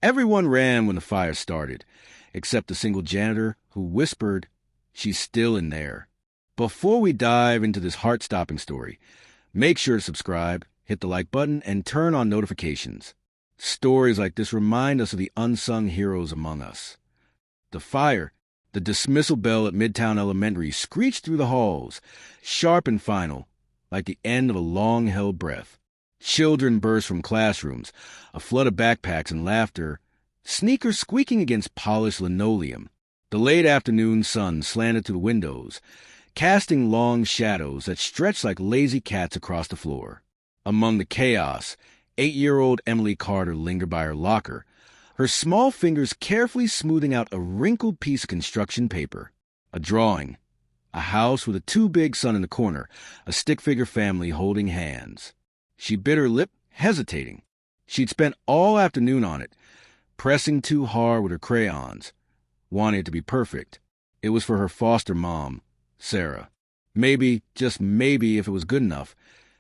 Everyone ran when the fire started, except the single janitor who whispered, "She's still in there." Before we dive into this heart-stopping story, make sure to subscribe, hit the like button, and turn on notifications. Stories like this remind us of the unsung heroes among us. The fire, the dismissal bell at Midtown Elementary screeched through the halls, sharp and final, like the end of a long-held breath. Children burst from classrooms, a flood of backpacks and laughter, sneakers squeaking against polished linoleum. The late afternoon sun slanted through the windows, casting long shadows that stretched like lazy cats across the floor. Among the chaos, 8-year-old Emily Carter lingered by her locker, her small fingers carefully smoothing out a wrinkled piece of construction paper. A drawing. A house with a too-big son in the corner, a stick-figure family holding hands. She bit her lip, hesitating. She'd spent all afternoon on it, pressing too hard with her crayons, wanting it to be perfect. It was for her foster mom, Sarah. Maybe, just maybe, if it was good enough,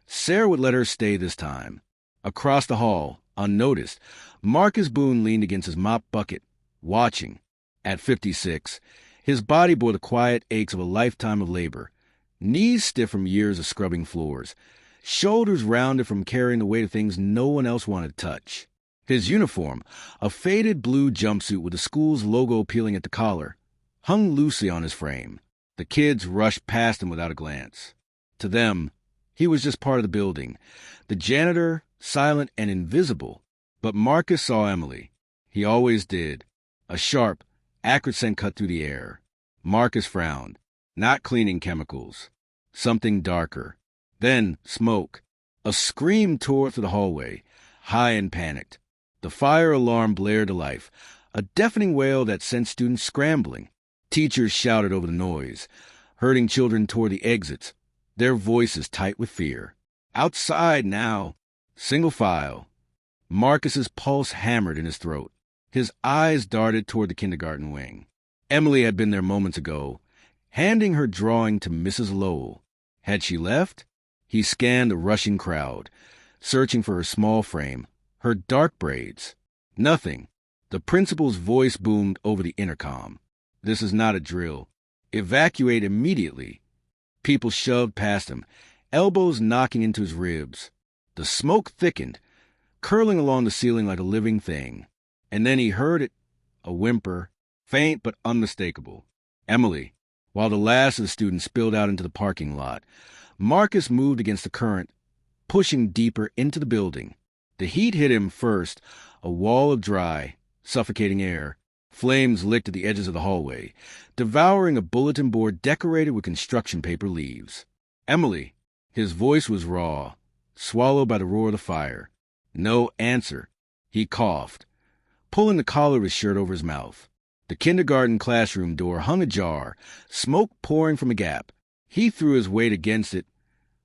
Sarah would let her stay this time. Across the hall, unnoticed, Marcus Boone leaned against his mop bucket, watching. At 56, his body bore the quiet aches of a lifetime of labor, knees stiff from years of scrubbing floors, shoulders rounded from carrying the weight of things no one else wanted to touch. His uniform, a faded blue jumpsuit with the school's logo peeling at the collar, hung loosely on his frame. The kids rushed past him without a glance. To them, he was just part of the building, the janitor, silent and invisible. But Marcus saw Emily. He always did. A sharp, acrid scent cut through the air. Marcus frowned. Not cleaning chemicals. Something darker. Then smoke. A scream tore through the hallway, high and panicked. The fire alarm blared to life, a deafening wail that sent students scrambling. Teachers shouted over the noise, herding children toward the exits, their voices tight with fear. Outside now. Single file. Marcus's pulse hammered in his throat. His eyes darted toward the kindergarten wing. Emily had been there moments ago, handing her drawing to Mrs. Lowell. Had she left? He scanned the rushing crowd, searching for her small frame, her dark braids. Nothing. The principal's voice boomed over the intercom. "This is not a drill. Evacuate immediately." People shoved past him, elbows knocking into his ribs. The smoke thickened, curling along the ceiling like a living thing. And then he heard it, a whimper, faint but unmistakable. Emily. While the last of the students spilled out into the parking lot, Marcus moved against the current, pushing deeper into the building. The heat hit him first, a wall of dry, suffocating air. Flames licked at the edges of the hallway, devouring a bulletin board decorated with construction paper leaves. Emily. His voice was raw, swallowed by the roar of the fire. No answer. He coughed, pulling the collar of his shirt over his mouth. The kindergarten classroom door hung ajar, smoke pouring from a gap. He threw his weight against it,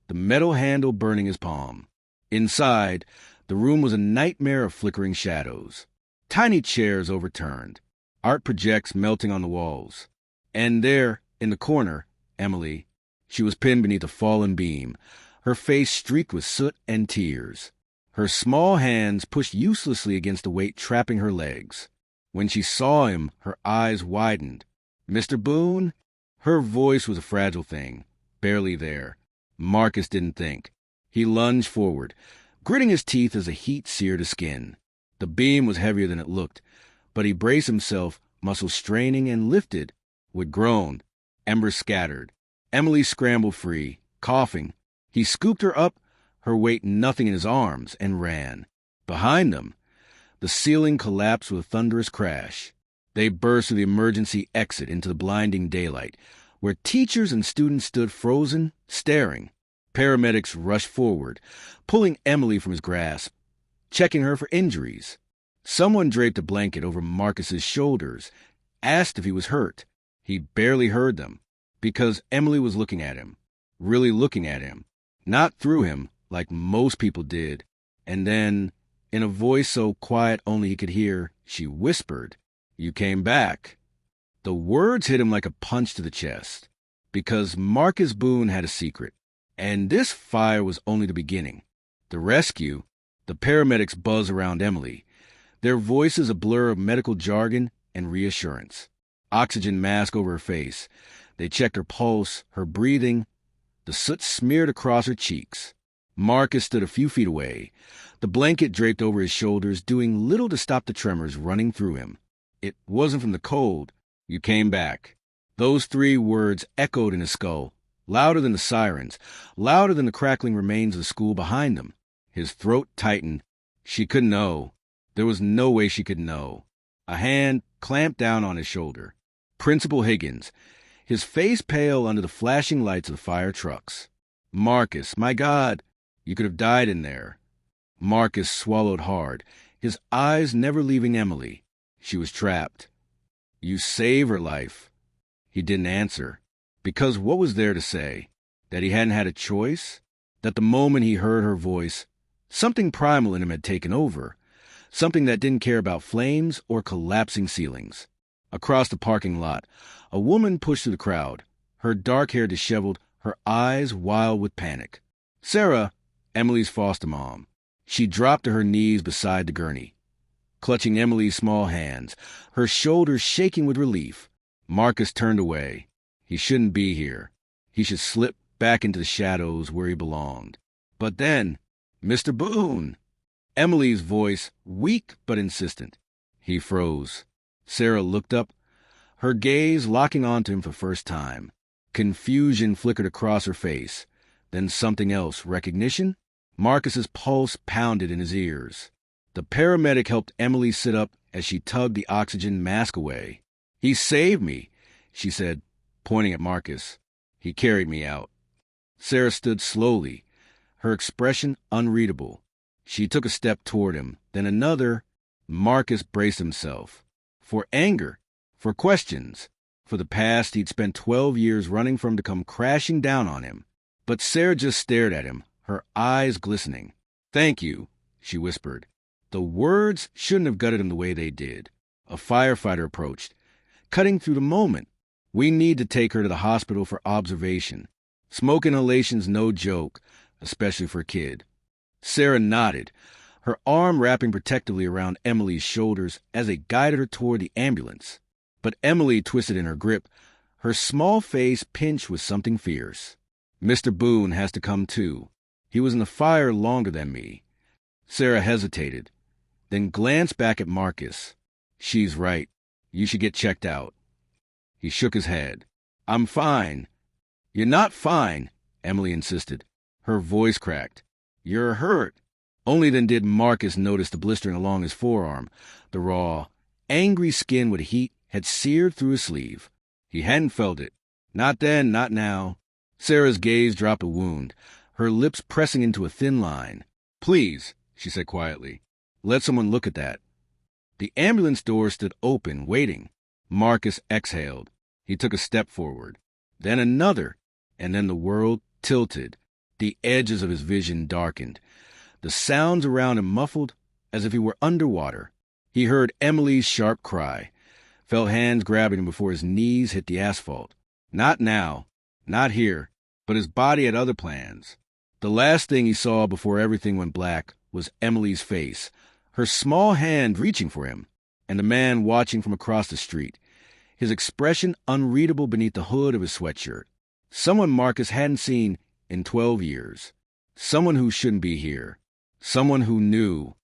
the metal handle burning his palm. Inside, the room was a nightmare of flickering shadows. Tiny chairs overturned, art projects melting on the walls. And there, in the corner, Emily. She was pinned beneath a fallen beam, her face streaked with soot and tears. Her small hands pushed uselessly against the weight trapping her legs. When she saw him, her eyes widened. "Mr. Boone?" Her voice was a fragile thing, barely there. Marcus didn't think. He lunged forward, gritting his teeth as the heat seared his skin. The beam was heavier than it looked, but he braced himself, muscles straining, and lifted. With groan, embers scattered. Emily scrambled free, coughing. He scooped her up, her weight nothing in his arms, and ran. Behind them, the ceiling collapsed with a thunderous crash. They burst through the emergency exit into the blinding daylight, where teachers and students stood frozen, staring. Paramedics rushed forward, pulling Emily from his grasp, checking her for injuries. Someone draped a blanket over Marcus's shoulders, asked if he was hurt. He barely heard them, because Emily was looking at him, really looking at him, not through him like most people did. And then, in a voice so quiet only he could hear, she whispered, "You came back." The words hit him like a punch to the chest, because Marcus Boone had a secret, and this fire was only the beginning. The rescue, the paramedics buzzed around Emily, their voices a blur of medical jargon and reassurance. Oxygen mask over her face. They checked her pulse, her breathing. The soot smeared across her cheeks. Marcus stood a few feet away, the blanket draped over his shoulders, doing little to stop the tremors running through him. It wasn't from the cold. You came back. Those 3 words echoed in his skull, louder than the sirens, louder than the crackling remains of the school behind them. His throat tightened. She couldn't know. There was no way she could know. A hand clamped down on his shoulder. Principal Higgins, his face pale under the flashing lights of the fire trucks. Marcus, my God, you could have died in there. Marcus swallowed hard, his eyes never leaving Emily. She was trapped. You saved her life. He didn't answer. Because what was there to say? That he hadn't had a choice? That the moment he heard her voice, something primal in him had taken over. Something that didn't care about flames or collapsing ceilings. Across the parking lot, a woman pushed through the crowd, her dark hair disheveled, her eyes wild with panic. Sarah, Emily's foster mom. She dropped to her knees beside the gurney, clutching Emily's small hands, her shoulders shaking with relief. Marcus turned away. He shouldn't be here. He should slip back into the shadows where he belonged. But then, Mr. Boone! Emily's voice, weak but insistent. He froze. Sarah looked up, her gaze locking onto him for the first time. Confusion flickered across her face. Then something else. Recognition? Marcus's pulse pounded in his ears. The paramedic helped Emily sit up as she tugged the oxygen mask away. He saved me, she said, pointing at Marcus. He carried me out. Sarah stood slowly, her expression unreadable. She took a step toward him, then another. Marcus braced himself. For anger, for questions, for the past he'd spent 12 years running from to come crashing down on him. But Sarah just stared at him, her eyes glistening. Thank you, she whispered. The words shouldn't have gutted him the way they did. A firefighter approached, cutting through the moment. We need to take her to the hospital for observation. Smoke inhalation's no joke, especially for a kid. Sarah nodded, her arm wrapping protectively around Emily's shoulders as they guided her toward the ambulance. But Emily twisted in her grip, her small face pinched with something fierce. Mr. Boone has to come too. He was in the fire longer than me. Sarah hesitated, then glanced back at Marcus. She's right. You should get checked out. He shook his head. I'm fine. You're not fine, Emily insisted. Her voice cracked. You're hurt. Only then did Marcus notice the blistering along his forearm. The raw, angry skin with heat had seared through his sleeve. He hadn't felt it. Not then, not now. Sarah's gaze dropped a wound, her lips pressing into a thin line. Please, she said quietly, let someone look at that. The ambulance door stood open, waiting. Marcus exhaled. He took a step forward, then another, and then the world tilted. The edges of his vision darkened. The sounds around him muffled, as if he were underwater. He heard Emily's sharp cry, felt hands grabbing him before his knees hit the asphalt. Not now, not here, but his body had other plans. The last thing he saw before everything went black was Emily's face, her small hand reaching for him, and the man watching from across the street, his expression unreadable beneath the hood of his sweatshirt. Someone Marcus hadn't seen in 12 years. Someone who shouldn't be here. Someone who knew.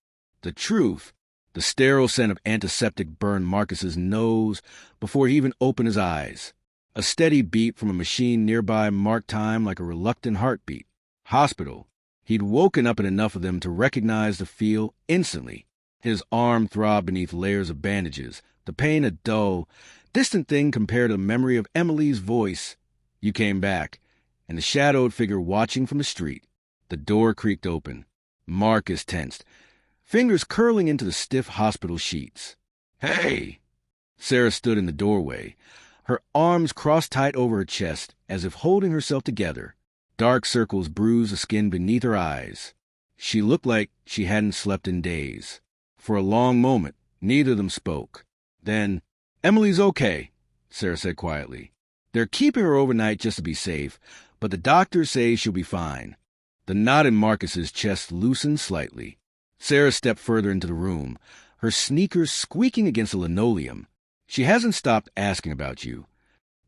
The truth. The sterile scent of antiseptic burned Marcus's nose before he even opened his eyes. A steady beat from a machine nearby marked time like a reluctant heartbeat. Hospital. He'd woken up in enough of them to recognize the feel instantly. His arm throbbed beneath layers of bandages, the pain a dull, distant thing compared to the memory of Emily's voice. You came back, and the shadowed figure watching from the street. The door creaked open. Marcus tensed, fingers curling into the stiff hospital sheets. Hey! Sarah stood in the doorway, her arms crossed tight over her chest as if holding herself together. Dark circles bruised the skin beneath her eyes. She looked like she hadn't slept in days. For a long moment, neither of them spoke. Then, Emily's okay, Sarah said quietly. They're keeping her overnight just to be safe, but the doctors say she'll be fine. The knot in Marcus's chest loosened slightly. Sarah stepped further into the room, her sneakers squeaking against the linoleum. She hasn't stopped asking about you.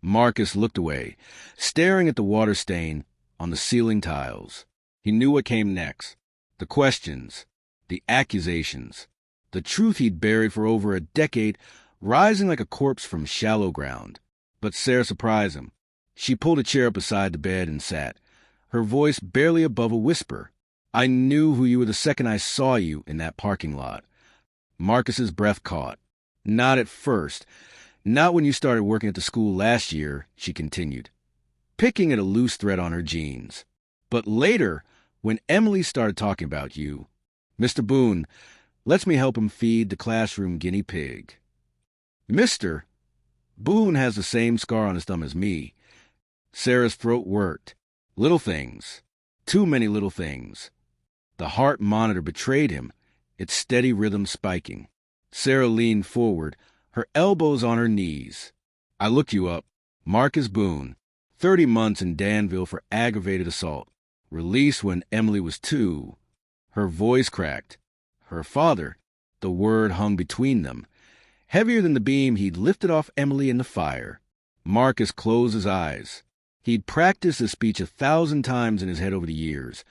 Marcus looked away, staring at the water stain on the ceiling tiles. He knew what came next. The questions, the accusations, the truth he'd buried for over a decade, rising like a corpse from shallow ground. But Sarah surprised him. She pulled a chair up beside the bed and sat, her voice barely above a whisper. "I knew who you were the second I saw you in that parking lot." Marcus's breath caught. "Not at first. Not when you started working at the school last year," she continued, picking at a loose thread on her jeans. "But later, when Emily started talking about you, Mr. Boone lets me help him feed the classroom guinea pig." "Mr. Boone has the same scar on his thumb as me." Sarah's throat worked. Little things. Too many little things. The heart monitor betrayed him, its steady rhythm spiking. Sarah leaned forward, her elbows on her knees. "I looked you up. Marcus Boone, 30 months in Danville for aggravated assault. Released when Emily was 2. Her voice cracked. Her father, the word hung between them, heavier than the beam he'd lifted off Emily in the fire. Marcus closed his eyes. He'd practiced his speech 1,000 times in his head over the years,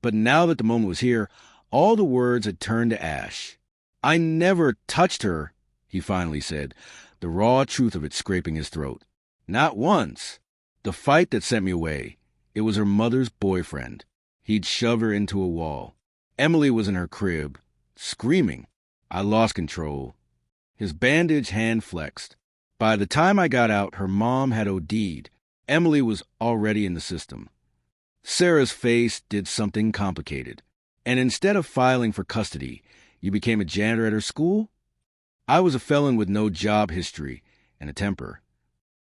but now that the moment was here, all the words had turned to ash. "I never touched her," he finally said, the raw truth of it scraping his throat. "Not once. The fight that sent me away, it was her mother's boyfriend. He'd shove her into a wall. Emily was in her crib, screaming. I lost control." His bandaged hand flexed. "By the time I got out, her mom had OD'd. Emily was already in the system." Sarah's face did something complicated. "And instead of filing for custody, you became a janitor at her school?" "I was a felon with no job history and a temper."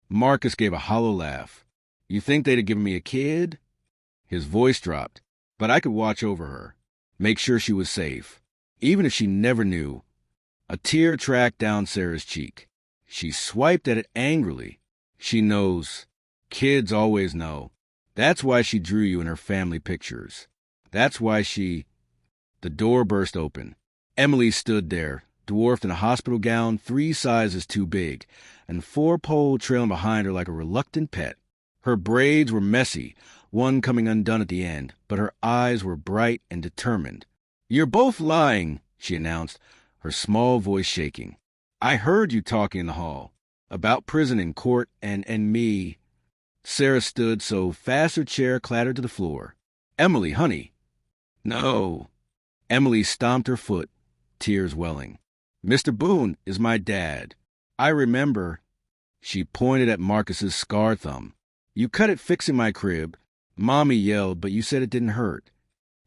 Marcus gave a hollow laugh. "You think they'd have given me a kid?" His voice dropped. "But I could watch over her, make sure she was safe, even if she never knew." A tear tracked down Sarah's cheek. She swiped at it angrily. "She knows. Kids always know. That's why she drew you in her family pictures. That's why she—" The door burst open. Emily stood there, dwarfed in a hospital gown 3 sizes too big, and 4-pole trailing behind her like a reluctant pet. Her braids were messy, one coming undone at the end, but her eyes were bright and determined. "You're both lying," she announced, her small voice shaking. "I heard you talking in the hall. About prison and court and me." Sarah stood so fast her chair clattered to the floor. "Emily, honey." "No." Emily stomped her foot, tears welling. "Mr. Boone is my dad. I remember." She pointed at Marcus's scar thumb. "You cut it fixing my crib. Mommy yelled, but you said it didn't hurt."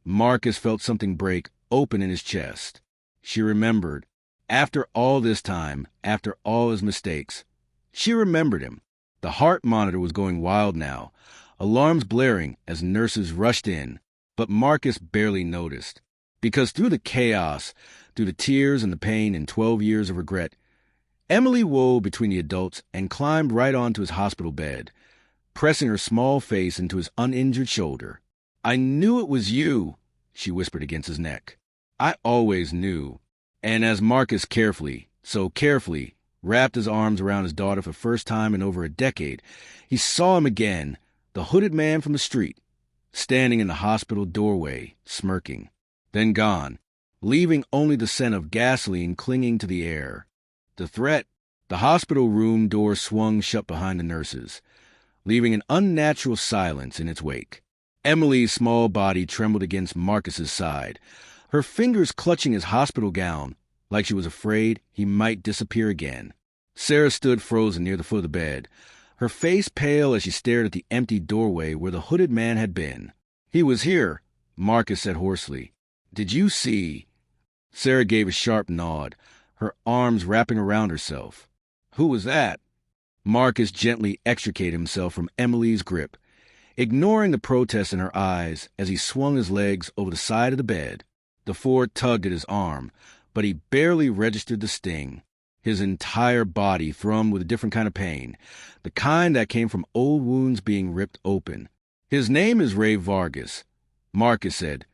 Marcus felt something break open in his chest. She remembered. After all this time, after all his mistakes, she remembered him. The heart monitor was going wild now, alarms blaring as nurses rushed in, but Marcus barely noticed. Because through the chaos, through the tears and the pain and 12 years of regret, Emily wove between the adults and climbed right onto his hospital bed, pressing her small face into his uninjured shoulder. "I knew it was you," she whispered against his neck. "I always knew." And as Marcus carefully, so carefully, wrapped his arms around his daughter for the first time in over a decade, he saw him again, the hooded man from the street, standing in the hospital doorway, smirking. Then gone, leaving only the scent of gasoline clinging to the air. The threat. The hospital room door swung shut behind the nurses, leaving an unnatural silence in its wake. Emily's small body trembled against Marcus's side, her fingers clutching his hospital gown, like she was afraid he might disappear again. Sarah stood frozen near the foot of the bed, her face pale as she stared at the empty doorway where the hooded man had been. "He was here," Marcus said hoarsely. "Did you see?" Sarah gave a sharp nod, her arms wrapping around herself. "Who was that?" Marcus gently extricated himself from Emily's grip, ignoring the protest in her eyes as he swung his legs over the side of the bed. The Ford tugged at his arm, but he barely registered the sting. His entire body thrummed with a different kind of pain, the kind that came from old wounds being ripped open. "His name is Ray Vargas," Marcus said,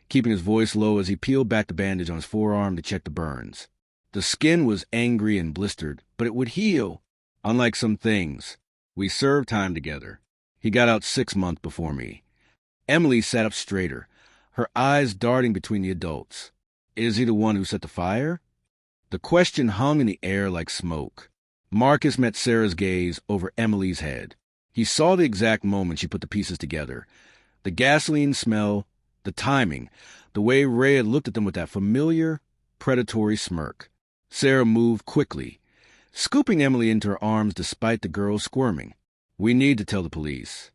keeping his voice low as he peeled back the bandage on his forearm to check the burns. The skin was angry and blistered, but it would heal. Unlike some things, we served time together. He got out 6 months before me. Emily sat up straighter, her eyes darting between the adults. Is he the one who set the fire? The question hung in the air like smoke. Marcus met Sarah's gaze over Emily's head. He saw the exact moment she put the pieces together. The gasoline smell, the timing, the way Ray had looked at them with that familiar, predatory smirk. Sarah moved quickly, scooping Emily into her arms despite the girl squirming. We need to tell the police.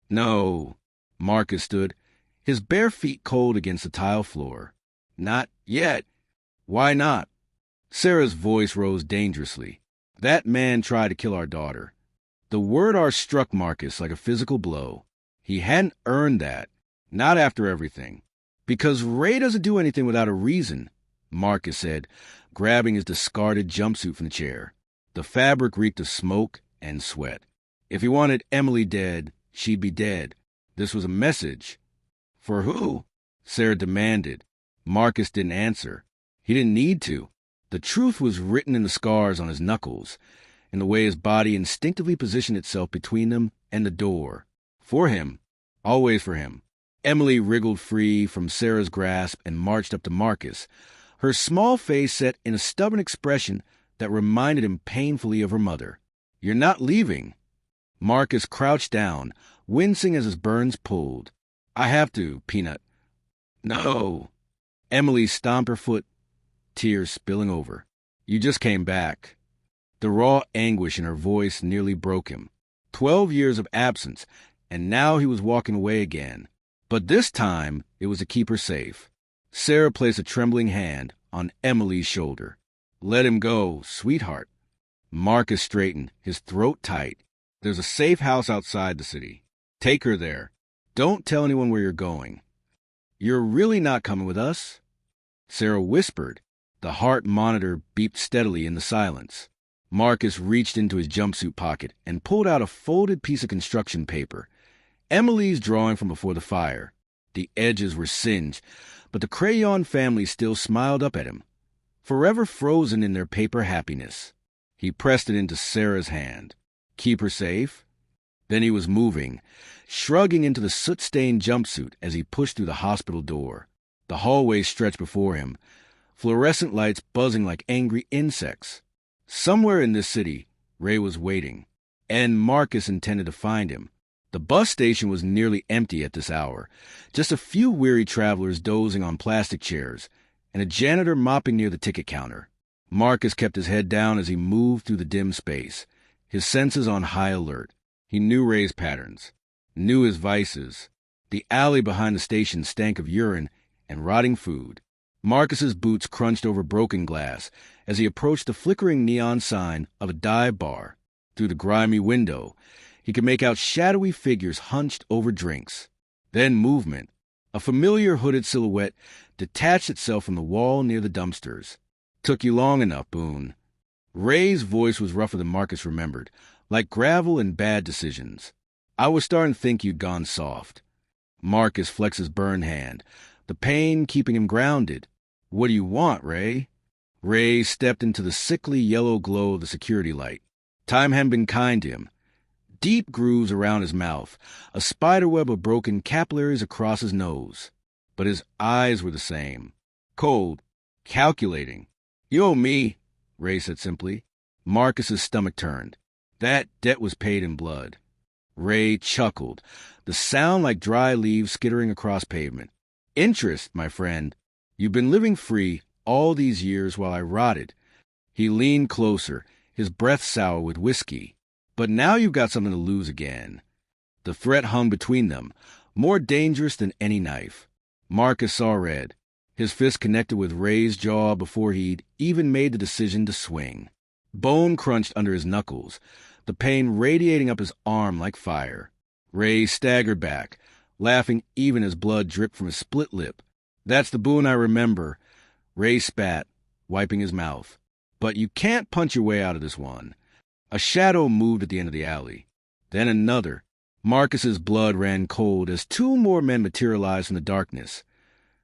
No. Marcus stood, his bare feet cold against the tile floor. Not yet. Why not? Sarah's voice rose dangerously. That man tried to kill our daughter. The word "our" struck Marcus like a physical blow. He hadn't earned that. Not after everything. Because Ray doesn't do anything without a reason, Marcus said, grabbing his discarded jumpsuit from the chair. The fabric reeked of smoke and sweat. If he wanted Emily dead, she'd be dead. This was a message. For who? Sarah demanded. Marcus didn't answer. He didn't need to. The truth was written in the scars on his knuckles, in the way his body instinctively positioned itself between them and the door. For him. Always for him. Emily wriggled free from Sarah's grasp and marched up to Marcus, her small face set in a stubborn expression that reminded him painfully of her mother. You're not leaving. Marcus crouched down, wincing as his burns pulled. I have to, Peanut. No. Emily stomped her foot, tears spilling over. You just came back. The raw anguish in her voice nearly broke him. 12 years of absence, and now he was walking away again. But this time, it was to keep her safe. Sarah placed a trembling hand on Emily's shoulder. Let him go, sweetheart. Marcus straightened, his throat tight. There's a safe house outside the city. Take her there. Don't tell anyone where you're going. You're really not coming with us? Sarah whispered. The heart monitor beeped steadily in the silence. Marcus reached into his jumpsuit pocket and pulled out a folded piece of construction paper. Emily's drawing from before the fire. The edges were singed, but the crayon family still smiled up at him, forever frozen in their paper happiness. He pressed it into Sarah's hand. Keep her safe? Then he was moving, shrugging into the soot-stained jumpsuit as he pushed through the hospital door. The hallway stretched before him, fluorescent lights buzzing like angry insects. Somewhere in this city, Ray was waiting, and Marcus intended to find him. The bus station was nearly empty at this hour, just a few weary travelers dozing on plastic chairs, and a janitor mopping near the ticket counter. Marcus kept his head down as he moved through the dim space, his senses on high alert. He knew Ray's patterns, knew his vices. The alley behind the station stank of urine and rotting food. Marcus's boots crunched over broken glass as he approached the flickering neon sign of a dive bar. Through the grimy window, he could make out shadowy figures hunched over drinks. Then movement. A familiar hooded silhouette detached itself from the wall near the dumpsters. Took you long enough, Boone. Ray's voice was rougher than Marcus remembered, like gravel and bad decisions. I was starting to think you'd gone soft. Marcus flexed his burned hand, the pain keeping him grounded. What do you want, Ray? Ray stepped into the sickly yellow glow of the security light. Time hadn't been kind to him. Deep grooves around his mouth, a spiderweb of broken capillaries across his nose. But his eyes were the same. Cold, calculating. You owe me, Ray said simply. Marcus's stomach turned. That debt was paid in blood. Ray chuckled, the sound like dry leaves skittering across pavement. Interest, my friend. You've been living free all these years while I rotted. He leaned closer, his breath sour with whiskey. But now you've got something to lose again. The threat hung between them, more dangerous than any knife. Marcus saw red, his fist connected with Ray's jaw before he'd even made the decision to swing. Bone crunched under his knuckles, the pain radiating up his arm like fire. Ray staggered back, laughing even as blood dripped from his split lip. That's the Boone I remember. Ray spat, wiping his mouth. But you can't punch your way out of this one. A shadow moved at the end of the alley. Then another. Marcus's blood ran cold as two more men materialized from the darkness,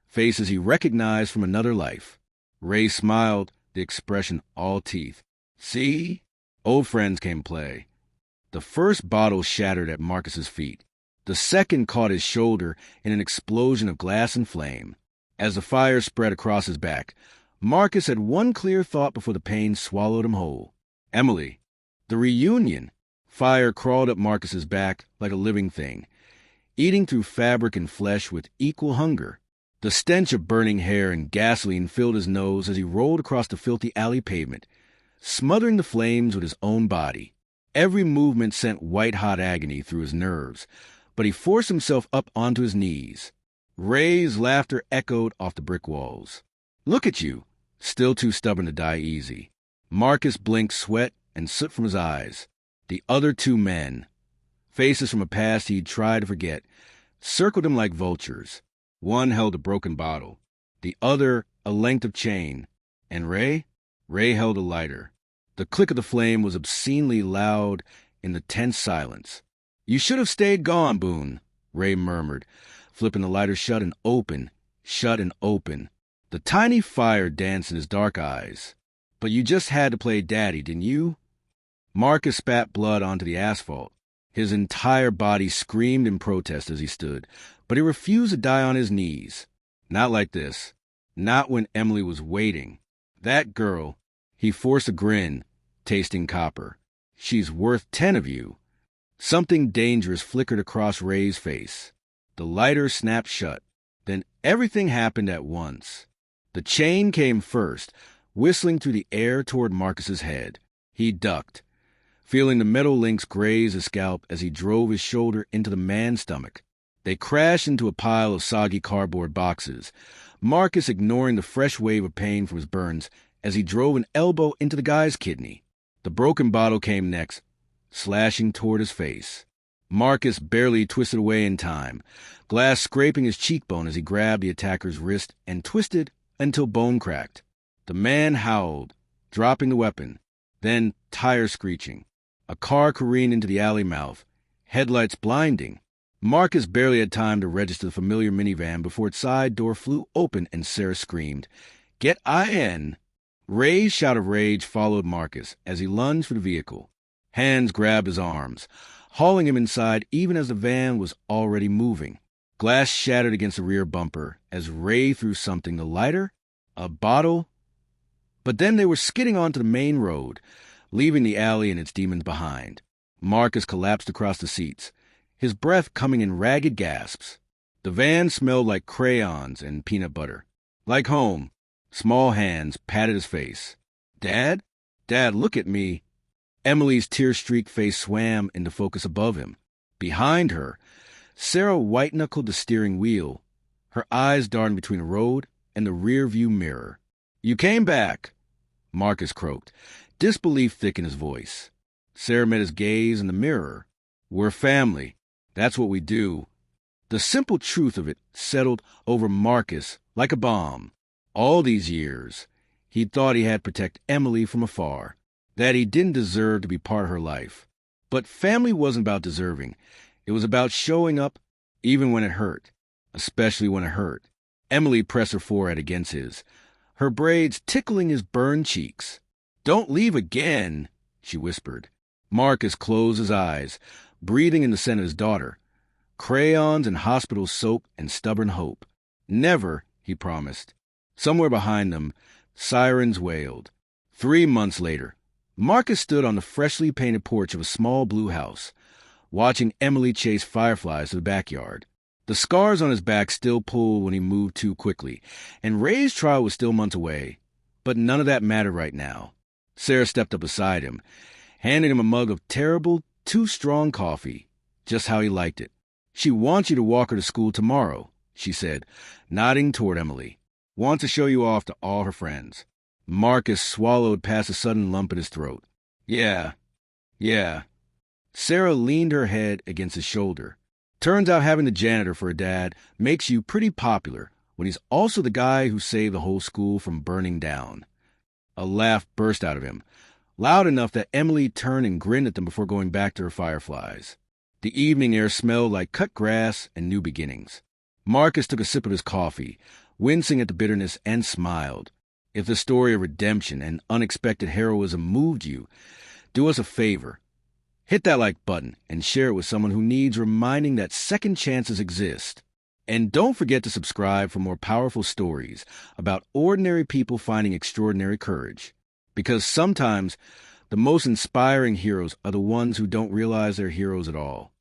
faces he recognized from another life. Ray smiled, the expression all teeth. See? Old friends came play. The first bottle shattered at Marcus's feet. The second caught his shoulder in an explosion of glass and flame. As the fire spread across his back, Marcus had one clear thought before the pain swallowed him whole. Emily. The reunion. Fire crawled up Marcus's back like a living thing, eating through fabric and flesh with equal hunger. The stench of burning hair and gasoline filled his nose as he rolled across the filthy alley pavement, smothering the flames with his own body. Every movement sent white-hot agony through his nerves, but he forced himself up onto his knees. Ray's laughter echoed off the brick walls. Look at you, still too stubborn to die easy. Marcus blinked sweat and soot from his eyes. The other two men, faces from a past he'd tried to forget, circled him like vultures. One held a broken bottle, the other a length of chain, and Ray held a lighter. The click of the flame was obscenely loud in the tense silence. "You should have stayed gone, Boone," Ray murmured, flipping the lighter shut and open. The tiny fire danced in his dark eyes. "But you just had to play daddy, didn't you?" Marcus spat blood onto the asphalt. His entire body screamed in protest as he stood, but he refused to die on his knees. Not like this. Not when Emily was waiting. That girl, he forced a grin, tasting copper. She's worth 10 of you. Something dangerous flickered across Ray's face. The lighter snapped shut. Then everything happened at once. The chain came first, whistling through the air toward Marcus's head. He ducked, feeling the metal links graze his scalp as he drove his shoulder into the man's stomach. They crashed into a pile of soggy cardboard boxes, Marcus ignoring the fresh wave of pain from his burns as he drove an elbow into the guy's kidney. The broken bottle came next, slashing toward his face. Marcus barely twisted away in time, glass scraping his cheekbone as he grabbed the attacker's wrist and twisted until bone cracked. The man howled, dropping the weapon, then tires screeching. A car careened into the alley mouth, headlights blinding. Marcus barely had time to register the familiar minivan before its side door flew open and Sarah screamed, "Get in!" Ray's shout of rage followed Marcus as he lunged for the vehicle. Hands grabbed his arms, hauling him inside even as the van was already moving. Glass shattered against the rear bumper as Ray threw something, the lighter, a bottle. But then they were skidding onto the main road, leaving the alley and its demons behind. Marcus collapsed across the seats, his breath coming in ragged gasps. The van smelled like crayons and peanut butter. Like home. Small hands patted his face. "Dad? Dad, look at me." Emily's tear-streaked face swam into focus above him. Behind her, Sarah white-knuckled the steering wheel, her eyes darting between the road and the rear-view mirror. "You came back," Marcus croaked, disbelief thick in his voice. Sarah met his gaze in the mirror. "We're family. That's what we do." The simple truth of it settled over Marcus like a bomb. All these years, he'd thought he had to protect Emily from afar, that he didn't deserve to be part of her life. But family wasn't about deserving. It was about showing up even when it hurt, especially when it hurt. Emily pressed her forehead against his, her braids tickling his burned cheeks. "Don't leave again," she whispered. Marcus closed his eyes, breathing in the scent of his daughter. Crayons and hospital soap and stubborn hope. "Never," he promised. Somewhere behind them, sirens wailed. 3 months later, Marcus stood on the freshly painted porch of a small blue house, watching Emily chase fireflies to the backyard. The scars on his back still pulled when he moved too quickly, and Ray's trial was still months away. But none of that mattered right now. Sarah stepped up beside him, handing him a mug of terrible, too strong coffee, just how he liked it. "She wants you to walk her to school tomorrow," she said, nodding toward Emily. "Wants to show you off to all her friends." Marcus swallowed past a sudden lump in his throat. Yeah. Sarah leaned her head against his shoulder. "Turns out having the janitor for a dad makes you pretty popular when he's also the guy who saved the whole school from burning down." A laugh burst out of him, loud enough that Emily turned and grinned at them before going back to her fireflies. The evening air smelled like cut grass and new beginnings. Marcus took a sip of his coffee, wincing at the bitterness, and smiled. If the story of redemption and unexpected heroism moved you, do us a favor. Hit that like button and share it with someone who needs reminding that second chances exist. And don't forget to subscribe for more powerful stories about ordinary people finding extraordinary courage. Because sometimes the most inspiring heroes are the ones who don't realize they're heroes at all.